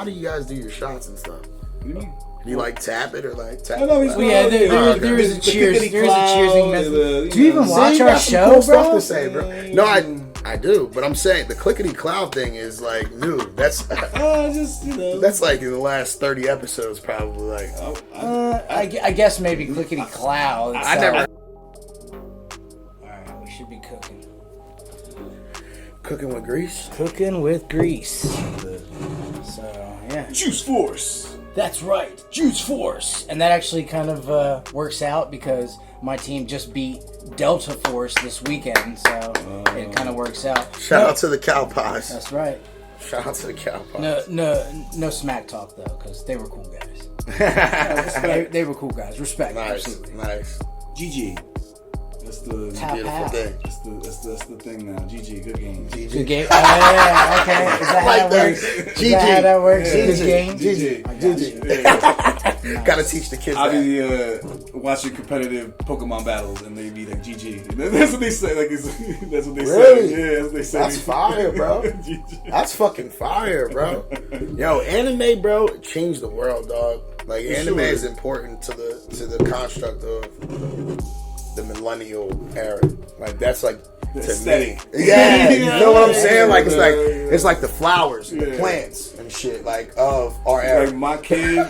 how do you guys do your shots and stuff? What do you mean? Do you like tap it or like tap? No, it? yeah, there is a cheers. There's a cheersing method. Do you even watch our show, cool bro? Stuff to say, bro? No, I do, but I'm saying the clickety cloud thing is like new. That's just that's like in the last 30 episodes, probably. Like, I guess maybe clickety cloud. I never. Alright, we should be cooking. Cooking with grease. Cooking with grease. So yeah. Juice Force. That's right, Juice Force. And that actually kind of works out because my team just beat Delta Force this weekend, so it kind of works out. Shout out to the cow pies. That's right. Shout out to the cow pies. No smack talk though, because they were cool guys. they were cool guys. Respect. Nice, absolutely. nice. GG. That's the beautiful thing. That's the thing now. GG, good game. GG. Good game. Oh, yeah, okay. Is that Like how that that. works? GG. Is that how that works? Yeah. Good game. GG. Yeah. Gotta teach the kids I'll that. be watching competitive Pokemon battles and they be like GG. That's what they say. Like that's what they Really? say. Yeah, that's what they say. That's fire, bro. GG. That's fucking fire, bro. Yo, anime, bro, changed the world, dog. Like anime is important to the construct of the millennial era. Like that's like The to aesthetic. me. Yeah, you know what I'm saying? Like it's like the flowers and the plants and shit like of our era. Like my kid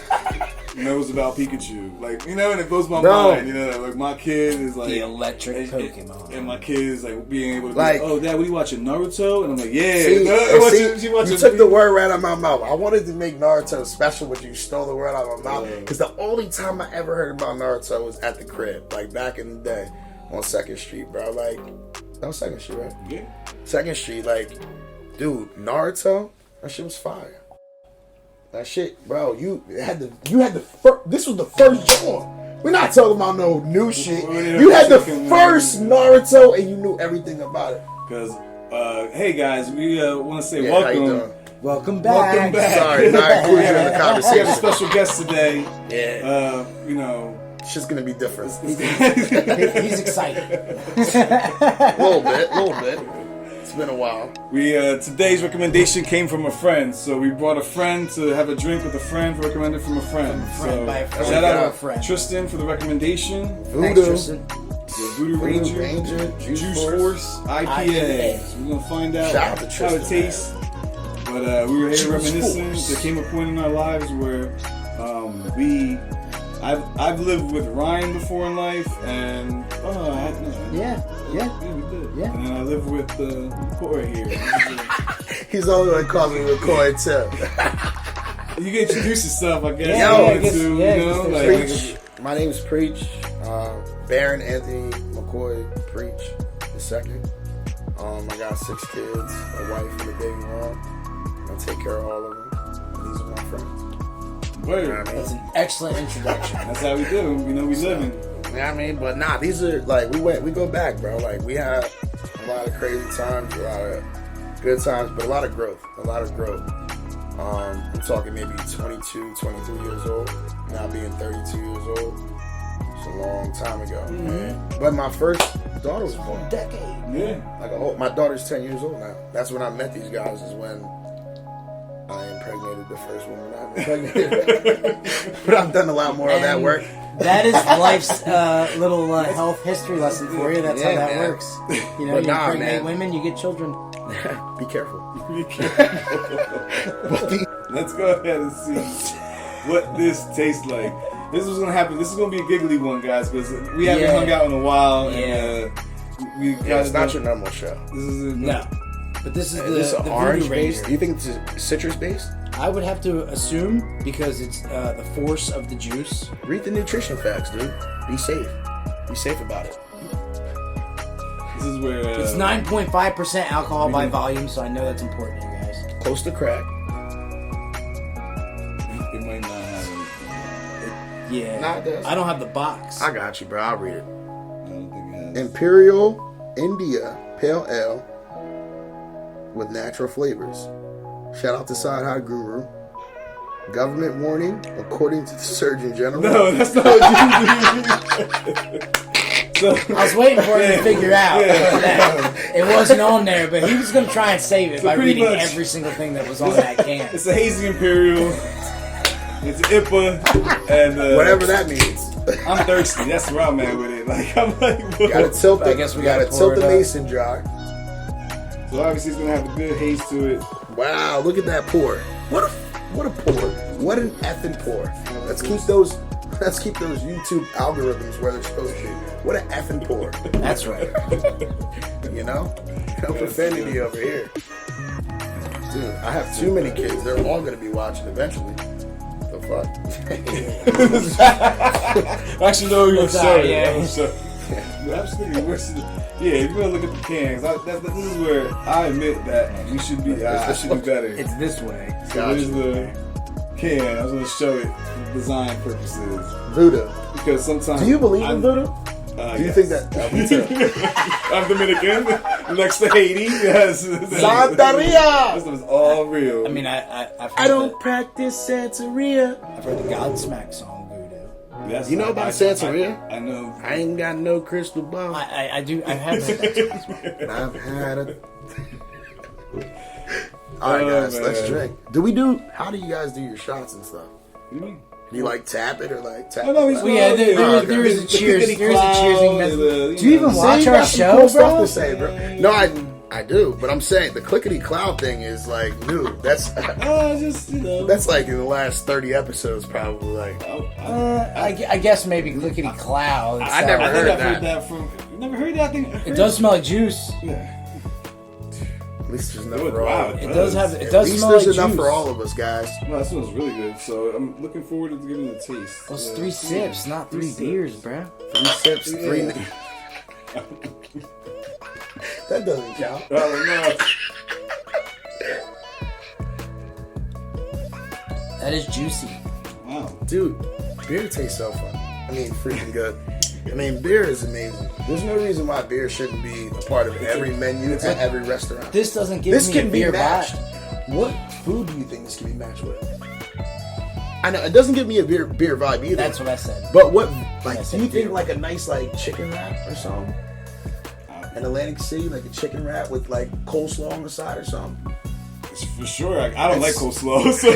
knows about Pikachu. Like, and it blows my Bro. mind. Like my kid is like The electric Pokemon. and my kid is like being able to Like- be like, oh Dad, what are you watching, Naruto? And I'm like, yeah. See, she watching you took the word right out of my mouth. I wanted to make Naruto special, but you stole the word out of my mouth. Because the only time I ever heard about Naruto was at the crib, like back in the day on 2nd Street, bro. Like, that was 2nd Street, right? Yeah. 2nd Street, like, dude, Naruto, that shit was fire. That shit, bro, you had the first, this was the first joint. We're not talking about no new shit. You had the first Naruto and you knew everything about it. Because, hey guys, we want to say Yeah, how you welcome. doing? Welcome back. Welcome back. Sorry, not included in the We have a conversation. special guest today. Yeah. It's just gonna be different. He's excited. A little bit. It's been a while. We today's recommendation came from a friend, so we brought a friend to have a drink with a friend recommended from a friend. by a friend. Shout out a friend. Tristan for the recommendation. Thanks, VooDoo Tristan. The VooDoo Ranger, Juice Force IPA. So we're gonna find out Shout out to how it Tristan, tastes. But we were here Juice reminiscing. Force. There came a point in our lives where I've lived with Ryan before in life, and Yeah. we did. Yeah. And then I live with McCoy here. He's the only one calling me McCoy too. You can introduce yourself, I guess. Yeah, Yo, I guess, Preach. My name's Preach. Baron Anthony McCoy Preach the second. I got 6 kids, a wife and a baby mom. I take care of all of them. And these are my friends. Word. You know what I mean? That's an excellent introduction. That's how we do. We living. You know what I mean? But nah, these are like we go back, bro. Like we had a lot of crazy times, a lot of good times, but a lot of growth. I'm talking maybe 22, 23 years old, now being 32 years old. It's a long time ago, man. But my first daughter was born. Decade. Yeah. My daughter's 10 years old now. That's when I met these guys, is when I impregnated the first woman I impregnated. But I've done a lot more of that work. That is life's little health history lesson for you. That's how that man. works. You But you nah, impregnate man. women, you get children. Be careful. Let's go ahead and see what this tastes like. This is gonna happen. This is gonna be a giggly one, guys, because we haven't hung out in a while. And, we got It's not your normal show. This is No. But this is Is this the orange VooDoo based? Ranger. Do you think it's citrus based? I would have to assume because it's the force of the juice. Read the nutrition facts, dude. Be safe. Be safe about it. This is where It's 9.5% alcohol by volume, so I know that's important to you guys. Close to crack. it might not have Yeah. Nah, it does. I don't have the box. I got you, bro. I'll read it. I don't think it has. Imperial India Pale Ale with natural flavors. Shout out to Side High Guru. Government warning, according to the Surgeon General. No, that's not what you So I was waiting for him to figure out that it wasn't on there, but he was going to try and save it by reading every single thing that was on that can. It's a hazy imperial. It's IPA, and whatever that means. I'm thirsty. That's where I'm at with it. Like I'm like, You gotta tilt I guess we gotta gotta tilt pour the it up. mason jar. So obviously it's gonna have a good haze to it. Wow, look at that pour. What a pour. What an effing pour. Let's keep those YouTube algorithms where they're supposed to be. What an effing pour. That's right. You know? No profanity over here. Dude, I have too many kids. They're all gonna be watching eventually. The fuck? Actually, no, you're sorry. Yeah. I'm sorry. Absolutely. Yeah, if you want to look at the cans, this is where I admit that we should be. I should do better. It's this way. So there's the can. I was going to show it for design purposes. Voodoo. Because sometimes. Do you believe in voodoo? Do you think that? Me too. I'm Dominican. Next to Haiti. Yes. Santeria! This is all real. I mean, I've heard I don't practice Santeria. I've heard the Godsmack song, Voodoo. Yes, You know about Santeria? I know. I ain't got no crystal ball. I do. I have heard that too. I've had a. All right, guys, man. let's drink. How do you guys do your shots and stuff? What do you mean? Do you like tap it or like tap Oh, no, it? he's Well, yeah, there is a cheers. There's a cheersing method. Do you even watch our show, cool stuff bro? to say, bro. No, I do, but I'm saying the clickety cloud thing is like new. That's just, you know. that's like in the last 30 episodes, probably. Like, I guess maybe clickety cloud. I never I think heard I've that. heard that from. You never heard that? I think It does smell like juice. Yeah. at least there's enough Good, for all. wow. Of us. It does have. It At does least smell there's like enough juice. for all of us, guys. No, that smells really good. So I'm looking forward to giving it a taste. Well, it's 3 sips, not 3 beers, bro. 3 sips, 3. That doesn't count. Oh no. That is juicy. Wow. Dude, beer tastes so fun. I mean, freaking good. I mean, beer is amazing. There's no reason why beer shouldn't be a part of every menu at every restaurant. This doesn't give This me can a be beer matched. vibe. What food do you think this can be matched with? I know it doesn't give me a beer vibe either. That's what I said. But what, like, I do said you think beer. like a nice like chicken wrap or something? An Atlantic City, like a chicken wrap with like coleslaw on the side or something? For sure. I don't like coleslaw. So I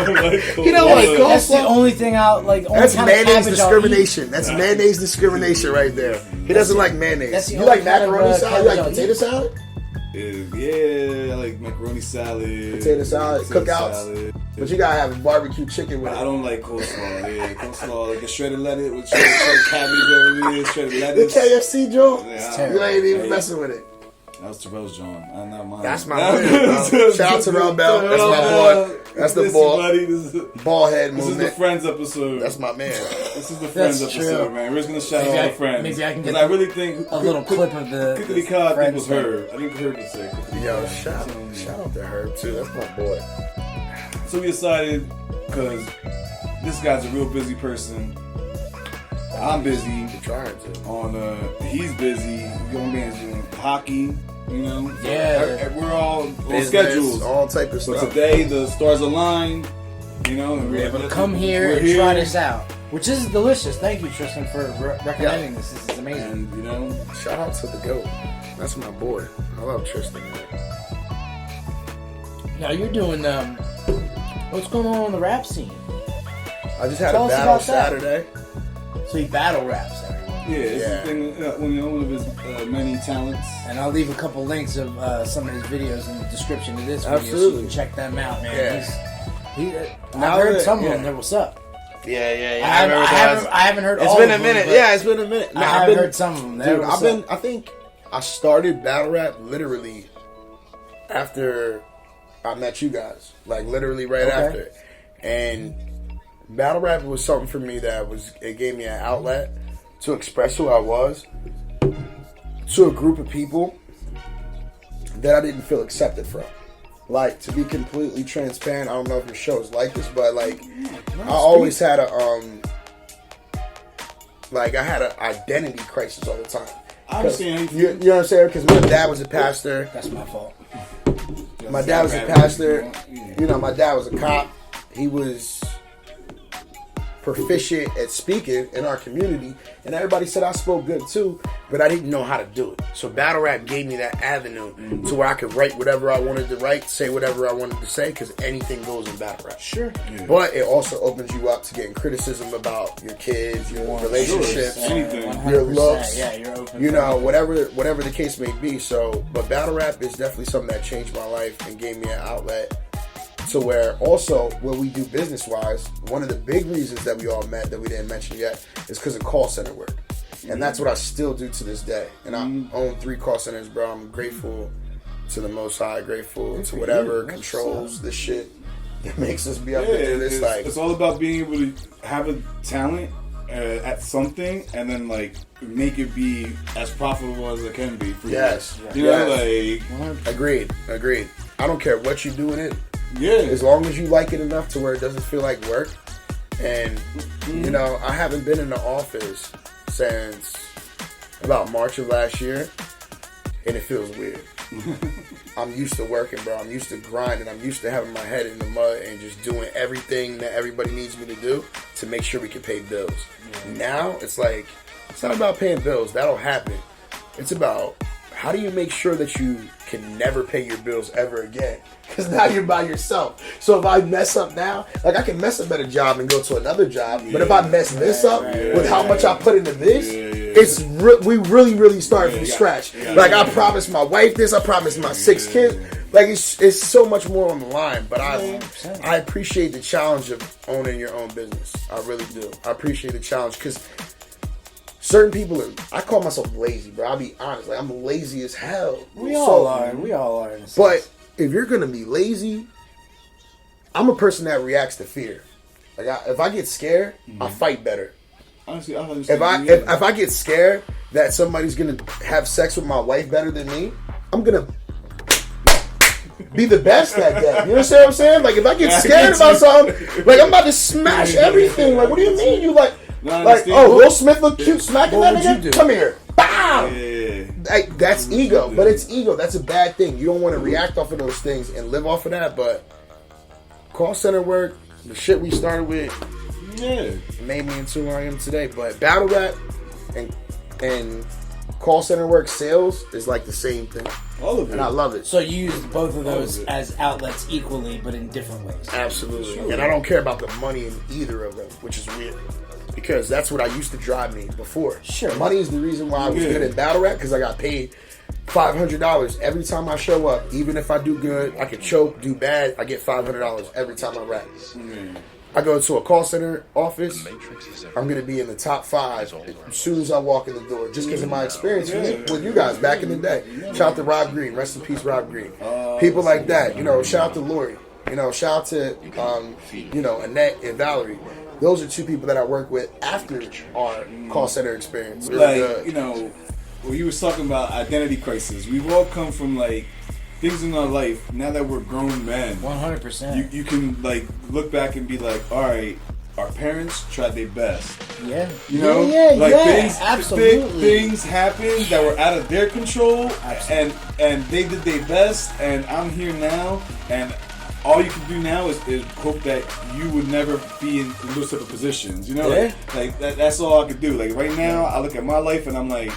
don't like coleslaw. You know what? That's the Coleslaw? only thing out. Like only That's kind of mayonnaise cabbage I'll eat. discrimination. That's mayonnaise discrimination right there. He doesn't like mayonnaise. that's the You like only kind of, macaroni salad? You cabbage like I'll potato eat. salad? Yeah, I like macaroni salad. Potato salad, potato cookouts. salad. But you gotta have a barbecue chicken with I it. don't like coleslaw. Yeah, coleslaw, like a shredded lettuce with shredded cabbage, whatever it is, shredded The lettuce. KFC joint? Yeah, You ain't even Hey, messing with it. That was Terrell's John. I'm not mine. That's my man, bro. Shout out to Terrell Bell. That's my boy. That's the Listen, boy. buddy, this is Ball head the movement. Friends episode. That's my man. This is the Friends That's episode, true. man. We're just gonna shout Maybe out all I- the friends. maybe I can 'Cause get I really think A little clip of the Kickity Cod, I think Friends was thing. Herb. I think Herb would say. Yo, shout out to Herb too. That's my boy. So we decided, because this guy's a real busy person. I'm busy. I'm trying to. He's busy. Young man's doing hockey. You know. Yeah. We're all on Business, schedules. all type of But stuff. today the stars align. You know, and We're able to come here we're and try this out, which is delicious. Thank you, Tristan, for recommending Yeah. this. This is amazing. And you know, Shout out to the GOAT. That's my boy. I love Tristan, man. Now you're doing what's going on the rap scene? I just had Tell a us battle about that. Saturday. So he battle raps everyone. yeah, it's Yeah. the thing, one of his many talents. And I'll leave a couple links of some of his videos in the description of this video, so you Absolutely. can check them out, man. Yeah. I've heard some of them. They're what's up. Yeah. I haven't heard. It's all been of a minute. Them, but Yeah, it's been a minute. I have heard some of them. They're Dude, what's up. I think I started battle rap literally after I met you guys. Like literally right Okay. after. And battle rap was something for me it gave me an outlet to express who I was to a group of people that I didn't feel accepted from. Like, to be completely transparent, I don't know if your show is like this, but like I always had a I had an identity crisis all the time. I understand. You know what I'm saying? Because my dad was a pastor. That's my fault. My dad was a pastor. You know, my dad was a cop. He was proficient at speaking in our community, and everybody said I spoke good too, but I didn't know how to do it. So battle rap gave me that avenue to where I could write whatever I wanted to write, say whatever I wanted to say, because anything goes in battle rap. Sure. Yeah. But it also opens you up to getting criticism about your kids, your relationships, Anything. your looks, Yeah, you're open. you know, whatever the case may be. So, but battle rap is definitely something that changed my life and gave me an outlet to where also what we do business wise, one of the big reasons that we all met that we didn't mention yet is because of call center work. And that's what I still do to this day. And I own 3 call centers, bro. I'm grateful to the Most High, grateful to whatever controls this shit that makes us be able to do this. It's all about being able to have a talent at something and then like make it be as profitable as it can be for you. You know, like Agreed. I don't care what you do in it. Yeah. As long as you like it enough to where it doesn't feel like work. And, you know, I haven't been in the office since about March of last year. And it feels weird. I'm used to working, bro. I'm used to grinding. I'm used to having my head in the mud and just doing everything that everybody needs me to do to make sure we can pay bills. Now, it's like, it's not about paying bills. That'll happen. It's about how do you make sure that you can never pay your bills ever again? Because now you're by yourself. So if I mess up now, like I can mess up at a job and go to another job. But if I mess this up with how much I put into this, it's we really start from scratch. Like I promised my wife this, I promised my 6 kids. Like it's so much more on the line. But I appreciate the challenge of owning your own business. I really do. I appreciate the challenge because certain people I call myself lazy, bro. I'll be honest. Like I'm lazy as hell. We all are. In a sense. But if you're gonna be lazy, I'm a person that reacts to fear. Like if I get scared, I fight better. Honestly, If I get scared that somebody's gonna have sex with my wife better than me, I'm gonna be the best at that. You understand what I'm saying? Like if I get scared about something, like I'm about to smash everything. Like what do you mean? You like Will Smith look cute smacking that nigga? Come here. Bow! Like, that's ego. But it's ego. That's a bad thing. You don't want to react off of those things and live off of that. But call center work, the shit we started with, made me into who I am today. But battle rap and call center work sales is like the same thing. All of it. And I love it. So you use both of those as outlets equally, but in different ways. Absolutely. Sure. And I don't care about the money in either of them, which is weird. Because that's what I used to drive me before. Sure. Money is the reason why I was good at battle rap, because I got paid $500 every time I show up. Even if I do good, I could choke, do bad, I get $500 every time I rap. I go to a call center office, I'm going to be in the top 5 as soon as I walk in the door, just because of my experience with you guys back in the day. Shout out to Rob Green. Rest in peace, Rob Green. People like that. You know, shout out to Lori. You know, shout out to, Annette and Valerie. Those are 2 people that I work with after our call center experience. Like, you know, when you was talking about identity crisis, we've all come from, like, things in our life, now that we're grown men. 100%. You can, like, look back and be like, all right, our parents tried their best. Yeah. You know? Things happened that were out of their control. Absolutely. And they did their best, and I'm here now, and all you can do now is hope that you would never be in those type of positions. You know, like that's all I could do. Like right now, I look at my life and I'm like,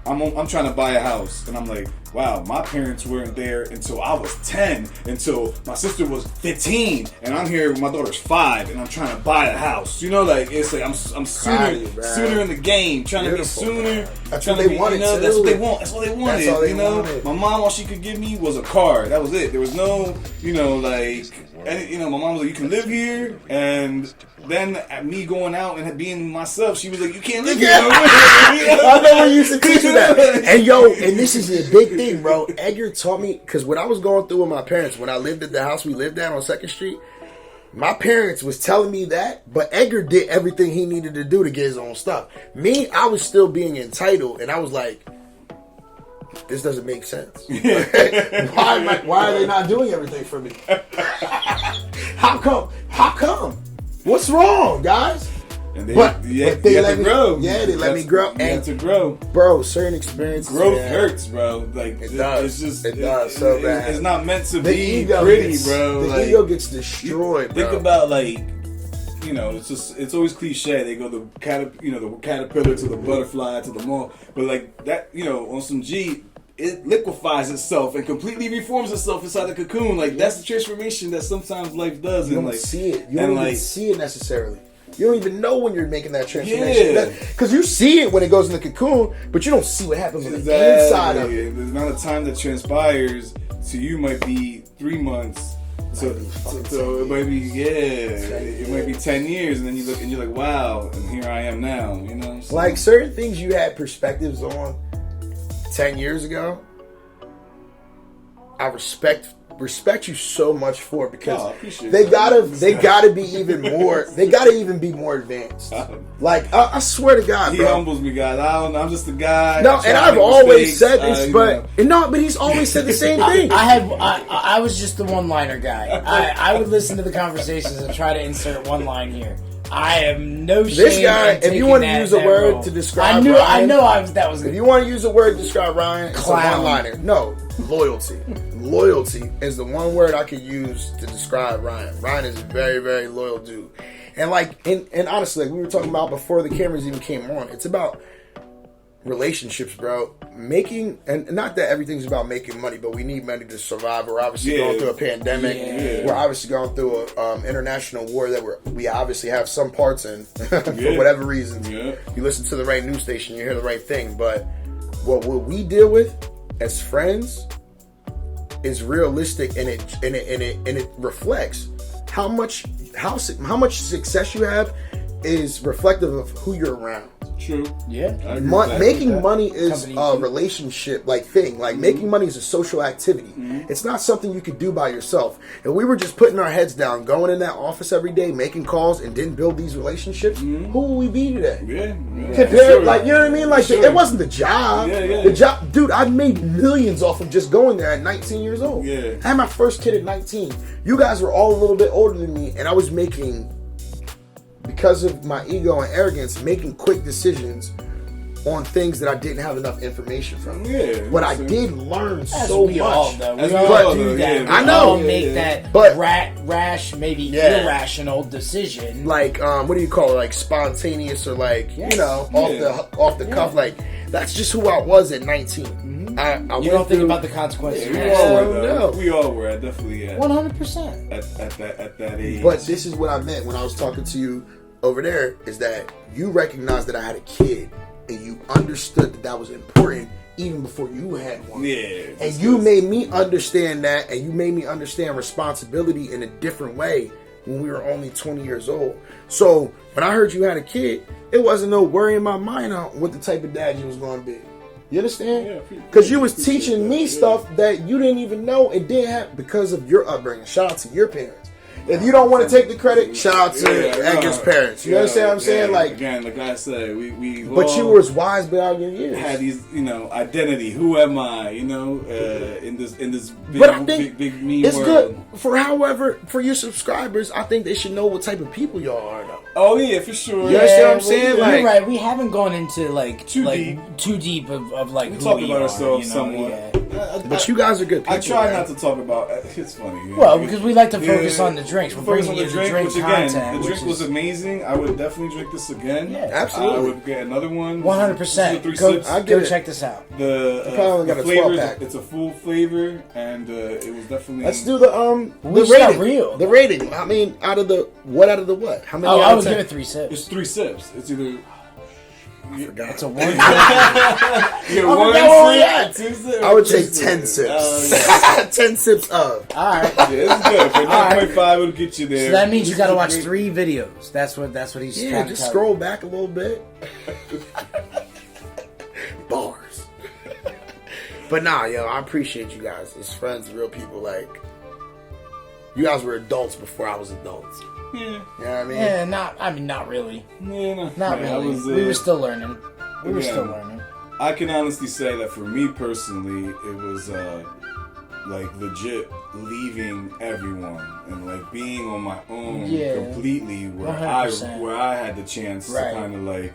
I'm trying to buy a house, and I'm like, wow, my parents weren't there until I was 10, until my sister was 15, and I'm here when my daughter's 5, and I'm trying to buy a house. You know, like it's like I'm sooner in the game, trying to be sooner. That's what they wanted. That's what they want. That's what they wanted. Wanted. My mom, all she could give me was a car. That was it. There was no, my mom was like, you can live here, and then at me going out and being myself, she was like, you can't live here. I know we used to teach you that. And and this is a big thing, bro. Edgar taught me, because when I was going through with my parents, when I lived at the house we lived at on 2nd Street, my parents was telling me that, but Edgar did everything he needed to do to get his own stuff. Me, I was still being entitled, and I was like, this doesn't make sense. Why are they not doing everything for me? How come? What's wrong, guys? And they let me grow. Yeah, they let me grow. You have to grow. Bro, certain experiences. Growth hurts, bro. Like it does. It does so bad. It's not meant to be pretty, bro. The ego gets destroyed, bro. Think about, like, you know, it's always cliche. They go the caterpillar to the butterfly to the moth, but like that, you know, on some G, it liquefies itself and completely reforms itself inside the cocoon. Like that's the transformation that sometimes life does. You and don't like see it. You don't even see it necessarily. You don't even know when you're making that transformation. Yeah. Because you see it when it goes in the cocoon, but you don't see what happens on the inside of it. The amount of time that transpires to you might be 3 months. So it might be it might be 10 years, and then you look and you're like, wow, and here I am now. You know, so. Like certain things you had perspectives on 10 years ago. I respect you so much for, because they gotta be even more. They gotta even be more advanced. Like I swear to God, he bro. humbles me, guys. I'm just a guy. No, and I've always said this, but he's always said the same thing. I was just the one-liner guy. I would listen to the conversations and try to insert one line here. I am no shame. This guy, if you want to use a word to describe Ryan, I know that was. If you want to use a word to describe Ryan, it's a one-liner. No, loyalty. Loyalty is the one word I could use to describe Ryan. Ryan is a very, very loyal dude. And like, and honestly, like we were talking about before the cameras even came on, it's about relationships, bro. And not that everything's about making money, but we need money to survive. We're obviously going through a pandemic. Yeah. We're obviously going through a international war that we obviously have some parts in for whatever reasons. Yeah. You listen to the right news station, you hear the right thing. But what we deal with as friends is realistic, and it reflects how much success you have is reflective of who you're around. True. Yeah. Making money is a relationship thing. Like making money is a social activity. Mm-hmm. It's not something you could do by yourself. And we were just putting our heads down, going in that office every day, making calls, and didn't build these relationships. Mm-hmm. Who would we be today? Yeah. Compared, like, you know what I mean? Like, it wasn't the job. Yeah. The job, dude. I made millions off of just going there at 19 years old. Yeah. I had my first kid at 19. You guys were all a little bit older than me, and I was making, because of my ego and arrogance, making quick decisions on things that I didn't have enough information from. Yeah, but I did learn so much. We all do that. I know. We all make that rash, maybe irrational decision. Like, what do you call it? Like spontaneous, or like, off the cuff. Like, that's just who I was at 19. Mm-hmm. You don't think about the consequences. We all were. I definitely 100% at that age. But this is what I meant when I was talking to you over there, is that you recognized that I had a kid, and you understood that was important even before you had one. Yeah. And you made me understand that, and you made me understand responsibility in a different way when we were only 20 years old. So when I heard you had a kid, it wasn't no worry in my mind on what the type of dad you was going to be. You understand? Yeah. Because you was teaching me stuff that you didn't even know and didn't have because of your upbringing. Shout out to your parents. If you don't want to take the credit, shout out to Edgar's parents. You understand what I'm saying? Like, again, like I said, we but you were as wise beyond your years. Had these, identity. Who am I? In this big, but I think big mean it's world. Good for your subscribers. I think they should know what type of people y'all are, though. Oh yeah, for sure. You understand what I'm saying? You're like, right. We haven't gone into too deep of like we who talk we about are, ourselves somewhat. Yeah. But you guys are good people. I try not to talk about. It's funny. Well, because we like to focus on the drinks. We're focus bringing on you the drink content. The drink was amazing. I would definitely drink this again. Yeah, absolutely. I would get another one. 100%. Go check this out. The flavor, it's a full flavor, and it was definitely. Let's do the rating. The rating. I mean, out of the what? How many? I would give it 3 sips. It's 3 sips. It's either. I forgot. It's a 1. I would take 10 sips. 10 sips of. All right. Yeah, it's good. For 9.5, it'll get you there. So that means you got to watch 3 videos. That's what he's. Yeah, just scroll back a little bit. Bars. But nah, I appreciate you guys as friends, real people. Like, you guys were adults before I was adults. Yeah. You know what I mean? Yeah, not really. Yeah, not really. We were still learning. I can honestly say that for me personally, it was legit leaving everyone and like being on my own completely, where 100%. I had the chance to kind of like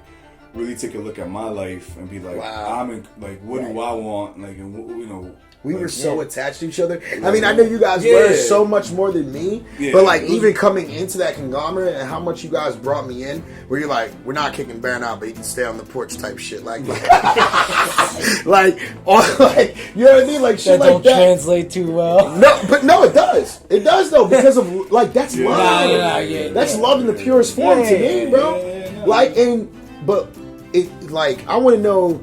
really take a look at my life and be like, Wow. I'm in, like, what do I want? Like, and you know. We like, were so attached to each other. I mean, I know you guys were so much more than me, but like even coming into that conglomerate and how much you guys brought me in, where you're like, we're not kicking Baron out, but you can stay on the porch type shit, like, like, or like, you know what I mean, like shit that like don't that. translate too well. No, but no, it does. It does though because of like that's love. That's love in the purest form to me, bro. Like but it like I want to know.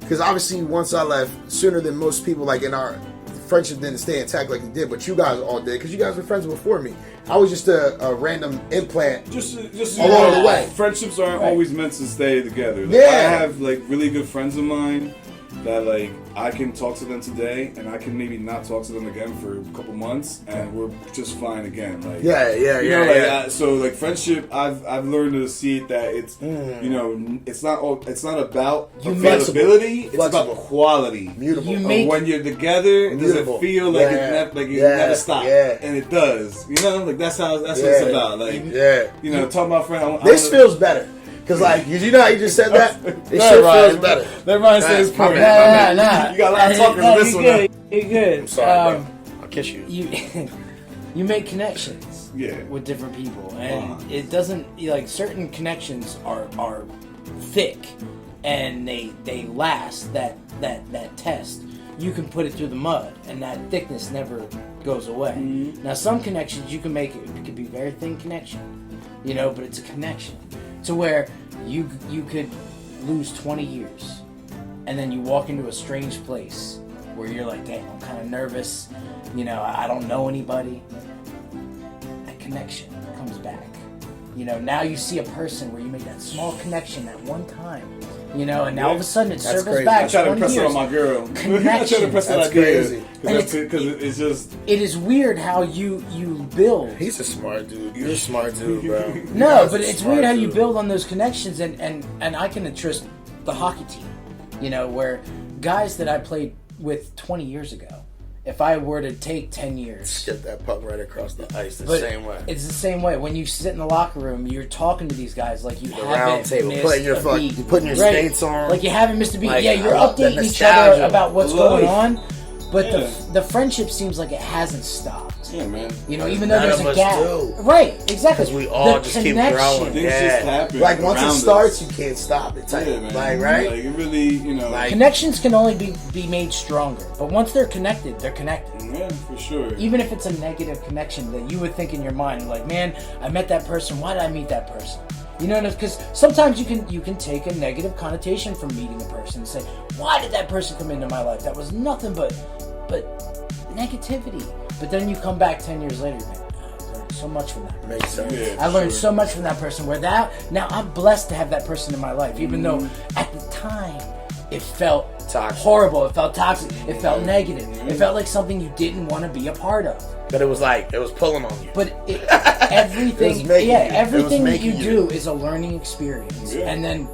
Because obviously, once I left, sooner than most people, like in our friendship didn't stay intact like it did, but you guys all did, because you guys were friends before me. I was just a random implant just along the way. Friendships aren't always meant to stay together. Like, Yeah. I have like really good friends of mine that like I can talk to them today, and I can maybe not talk to them again for a couple months, and we're just fine again. Like so like friendship, I've learned to see it that it's you know it's not about availability, it's about quality. Mutable. When you're together, does it feel like it never stops? And it does. You know, like that's what it's about. Like you know, talking about friend. This feels better. Because, like, you know how you just said that? This shit feels better. Let Ryan say his point. Nah. You got a lot of talking on this one. You're good. I'm sorry, bro. I'll kiss you. You make connections with different people. And it doesn't, like, certain connections are thick. And they last that test. You can put it through the mud. And that thickness never goes away. Mm-hmm. Now, some connections you can make, it could be very thin connection. You know, but it's a connection. To where you could lose 20 years, and then you walk into a strange place where you're like, damn, I'm kind of nervous, you know, I don't know anybody. That connection comes back. You know, now you see a person where you make that small connection at one time, you know, and now all of a sudden it circles back. I try to impress it on my girl. Connection. I try to impress That's crazy. Because it's just... It is weird how you build. He's a smart dude. You're a smart dude, bro. No, but it's weird how you build on those connections, and I can address the hockey team, you know, where guys that I played with 20 years ago, if I were to take 10 years... Get that puck right across the ice the same way. It's the same way. When you sit in the locker room, you're talking to these guys like you haven't round table, missed putting your a beat. you're putting your skates on. Like you haven't missed a beat. Like, yeah, you're I love that updating each nostalgia. other about what's going on, but Yeah. the friendship seems like it hasn't stopped. Yeah, man. You know, even though None there's of a us gap. do. Right, exactly. Because we all The just keep connection. growing. Things just happen. Like once it around starts, us. you can't stop it. Type. Yeah, man. Like, right? Like, it really, you know... Like- Connections can only be made stronger, but once they're connected, they're connected. Yeah, for sure. Even if it's a negative connection that you would think in your mind, like, man, I met that person. Why did I meet that person? You know, because sometimes you can take a negative connotation from meeting a person and say, why did that person come into my life? That was nothing but negativity. But then you come back 10 years later, man, I learned so much from that person. Makes sense. Yeah, I learned so much from that person. Where now I'm blessed to have that person in my life, even though at the time it felt Toxic. horrible. It felt toxic. It felt negative. It felt like something you didn't want to be a part of. But it was like, it was pulling on you. But everything, everything that you do is a learning experience. Yeah. And then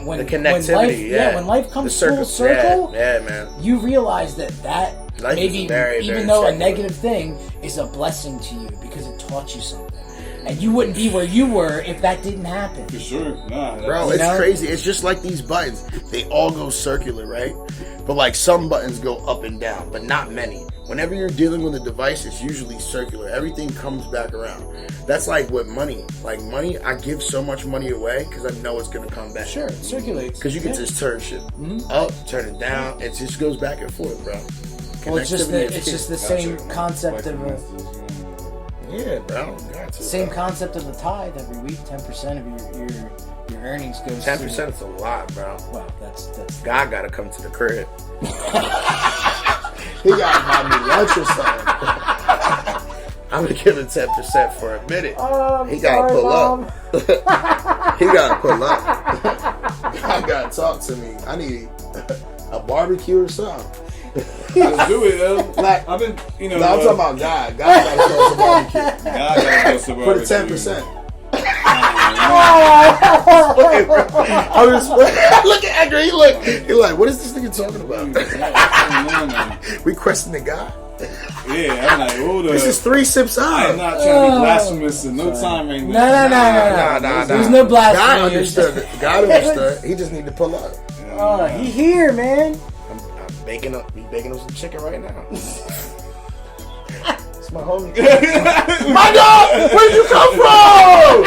when The connectivity, when life comes The full circle, yeah, man. you realize that Life maybe is very, even very though a circular. negative thing is a blessing to you because it taught you something. And you wouldn't be where you were if that didn't happen. For sure. Nah, Bro, it's crazy. It's just like these buttons. They all go circular, right? But like some buttons go up and down, but not many. Whenever you're dealing with a device, it's usually circular. Everything comes back around. That's like with money. Like money, I give so much money away because I know it's going to come back. Sure, it circulates. Because you can just turn shit up, turn it down. It just goes back and forth, bro. Well, it's just Connectivity the is same concept of Yeah, bro. Got to, same bro. concept of the tithe. Every week, 10% of your earnings goes. 10% is a lot, bro. Well, that's God got to come to the crib. He got to buy me lunch or something. I'm going to give him 10% for a minute. He got to pull up. He got to pull up. God got to talk to me. I need a barbecue or something. Let's do it, yo. Like, I've been, you know. No, I'm talking about God. God got to throw some barbecue. God gotta go somewhere For the 10%. I was look at Edgar. He like, what is this nigga talking about? We questioning God. Yeah, I'm like, hold up. This is 3 sips up. I'm not trying to be blasphemous in no time right now. No. There's no blasphemy. God understood. God understood. He just need to pull up. He here, man. I'm baking up. He baking up some chicken right now. It's my homie. My dog, where'd you come from,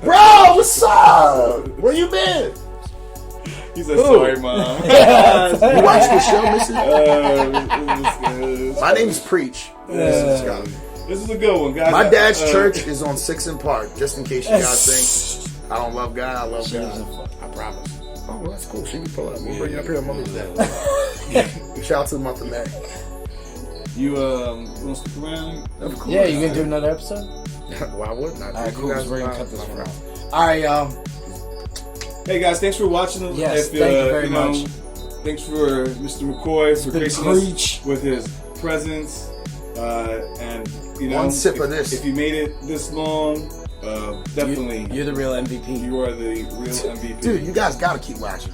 bro? What's up? Where you been? He said, sorry, Mom. You watch the show, Mrs. My name's Preach. This is a good one, guys. My dad's church is on 6th and Park, just in case you guys think I don't love God. I love God. I promise. Oh, well, that's cool. She can pull up. We'll bring you up here on Mother's Day. Shout out to the month of May. You want to stick around? Of course. Yeah, you gonna do another episode? Why wouldn't I? Alright, cool. We're gonna cut this one out. off. Alright, y'all. Hey guys, thanks for watching. Yes, thank you very much. Thanks for Mr. McCoy for gracing Preach us with his presence. And you know, one sip of this. If you made it this long, definitely you're the real MVP. You are the real MVP. Dude, you guys gotta keep watching.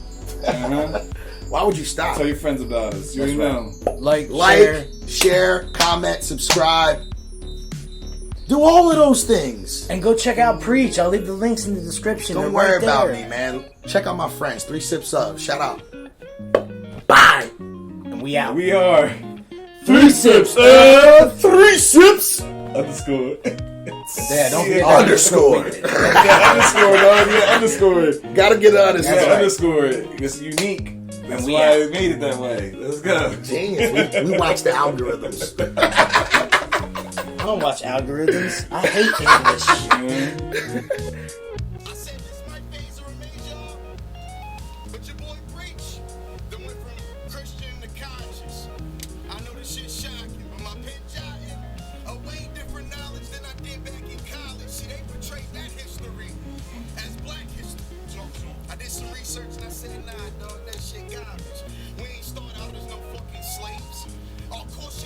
Why would you stop? Tell your friends about us. You already know. Like, share, comment, subscribe. Do all of those things. And go check out Preach. I'll leave the links in the description. Don't worry about me, man. Check out my friends. 3 sips up. Shout out. Bye. And we out. We are 3 sips. 3 sips. Underscore. Yeah, don't forget underscore. Underscore. Gotta get an underscore. Underscore. It's unique. That's why I made it that way. Let's go. Genius. We watch the algorithms. I don't watch algorithms. I hate English. Nah, dog, that shit garbage. We ain't start out as no fucking slaves. Our course